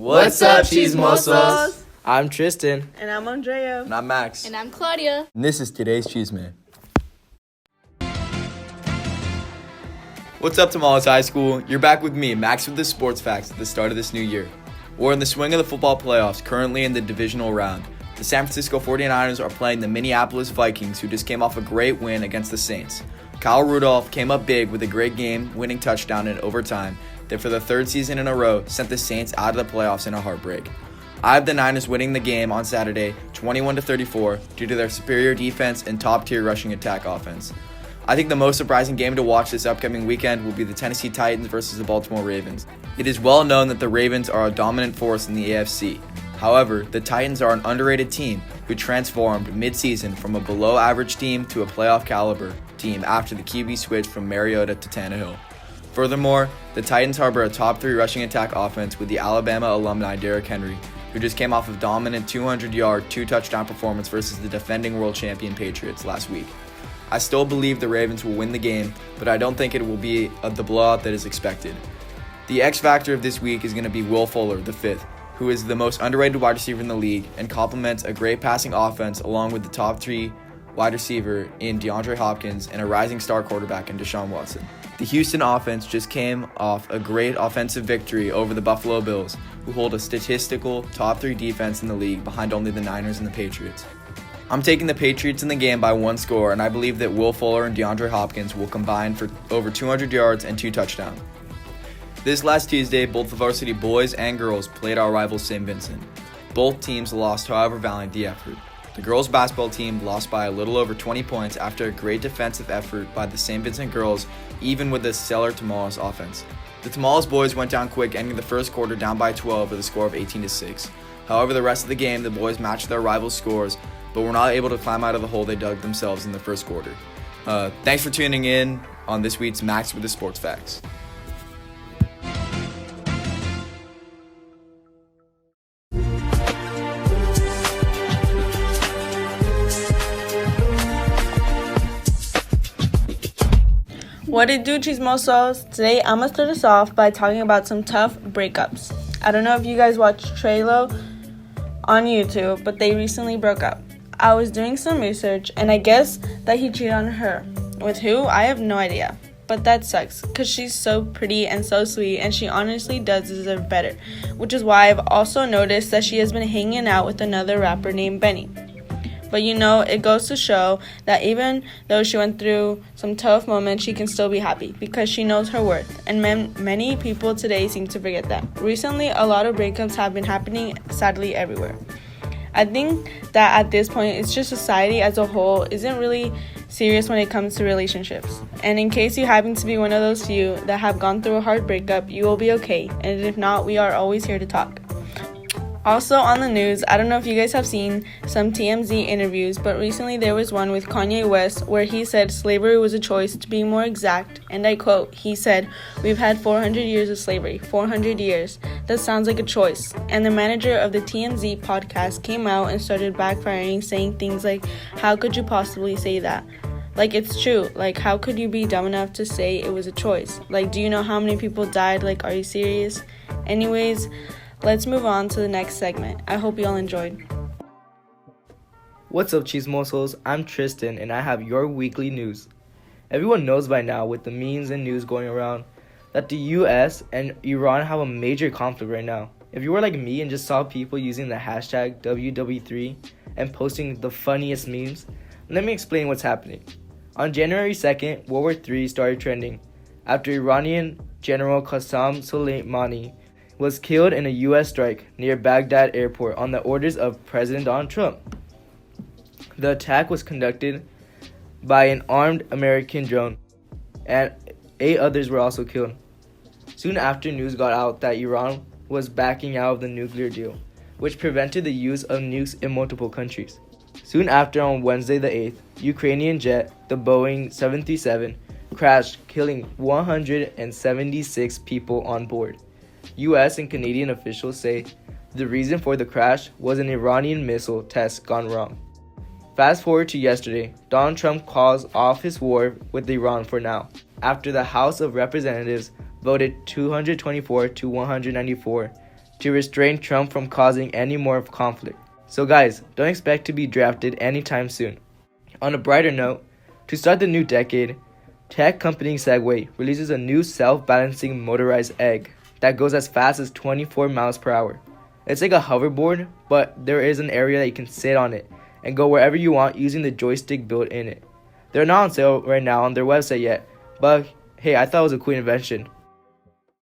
What's up, Chismosos? I'm Tristan. And I'm Andrea. And I'm Max. And I'm Claudia. And this is today's Chisme. What's up, Tamales High School? You're back with me, Max, with the sports facts at the start of this new year. We're in the swing of the football playoffs, currently in the divisional round. The San Francisco 49ers are playing the Minneapolis Vikings, who just came off a great win against the Saints. Kyle Rudolph came up big with a great game-winning touchdown in overtime that for the third season in a row sent the Saints out of the playoffs in a heartbreak. I have the Niners winning the game on Saturday 21-34 due to their superior defense and top-tier rushing attack offense. I think the most surprising game to watch this upcoming weekend will be the Tennessee Titans versus the Baltimore Ravens. It is well known that the Ravens are a dominant force in the AFC. However, the Titans are an underrated team who transformed mid-season from a below-average team to a playoff-caliber team after the QB switch from Mariota to Tannehill. Furthermore, the Titans harbor a top-3 rushing attack offense with the Alabama alumni Derrick Henry, who just came off a dominant 200-yard, 2-touchdown performance versus the defending world champion Patriots last week. I still believe the Ravens will win the game, but I don't think it will be the blowout that is expected. The X factor of this week is going to be Will Fuller, the fifth, who is the most underrated wide receiver in the league and complements a great passing offense along with the top 3 wide receiver in DeAndre Hopkins and a rising star quarterback in Deshaun Watson. The Houston offense just came off a great offensive victory over the Buffalo Bills, who hold a statistical top 3 defense in the league behind only the Niners and the Patriots. I'm taking the Patriots in the game by 1 score, and I believe that Will Fuller and DeAndre Hopkins will combine for over 200 yards and 2 touchdowns. This last Tuesday, both the varsity boys and girls played our rival St. Vincent. Both teams lost however valiant the effort. The girls' basketball team lost by a little over 20 points after a great defensive effort by the St. Vincent girls, even with a stellar Tamales offense. The Tamales boys went down quick, ending the first quarter down by 12 with a score of 18-6. However, the rest of the game, the boys matched their rivals' scores, but were not able to climb out of the hole they dug themselves in the first quarter. Thanks for tuning in on this week's Max with the Sports Facts. What it do, Chismosos? Today, I'm going to start us off by talking about some tough breakups. I don't know if you guys watch Trello on YouTube, but they recently broke up. I was doing some research, and I guess that he cheated on her. With who? I have no idea. But that sucks, because she's so pretty and so sweet, and she honestly does deserve better. Which is why I've also noticed that she has been hanging out with another rapper named Benny. But it goes to show that even though she went through some tough moments, she can still be happy because she knows her worth. And many people today seem to forget that. Recently, a lot of breakups have been happening, sadly, everywhere. I think that at this point, it's just society as a whole isn't really serious when it comes to relationships. And in case you happen to be one of those few that have gone through a hard breakup, you will be okay. And if not, we are always here to talk. Also on the news, I don't know if you guys have seen some TMZ interviews, but recently there was one with Kanye West where he said slavery was a choice. To be more exact, and I quote, he said, "We've had 400 years of slavery, 400 years. That sounds like a choice." And the manager of the TMZ podcast came out and started backfiring, saying things like, "How could you possibly say that? Like, it's true. Like, how could you be dumb enough to say it was a choice? Like, do you know how many people died? Like, are you serious?" Anyways, let's move on to the next segment. I hope you all enjoyed. What's up, Chismosos? I'm Tristan, and I have your weekly news. Everyone knows by now, with the memes and news going around, that the US and Iran have a major conflict right now. If you were like me and just saw people using the hashtag WW3 and posting the funniest memes, let me explain what's happening. On January 2nd, World War III started trending after Iranian General Qasem Soleimani was killed in a U.S. strike near Baghdad airport on the orders of President Donald Trump. The attack was conducted by an armed American drone, and 8 others were also killed. Soon after, news got out that Iran was backing out of the nuclear deal, which prevented the use of nukes in multiple countries. Soon after, on Wednesday the 8th, Ukrainian jet, the Boeing 737, crashed, killing 176 people on board. U.S. and Canadian officials say the reason for the crash was an Iranian missile test gone wrong. Fast forward to yesterday, Donald Trump calls off his war with Iran for now, after the House of Representatives voted 224 to 194 to restrain Trump from causing any more conflict. So guys, don't expect to be drafted anytime soon. On a brighter note, to start the new decade, tech company Segway releases a new self-balancing motorized egg that goes as fast as 24 miles per hour. It's like a hoverboard, but there is an area that you can sit on it and go wherever you want using the joystick built in it. They're not on sale right now on their website yet, but hey, I thought it was a cool invention.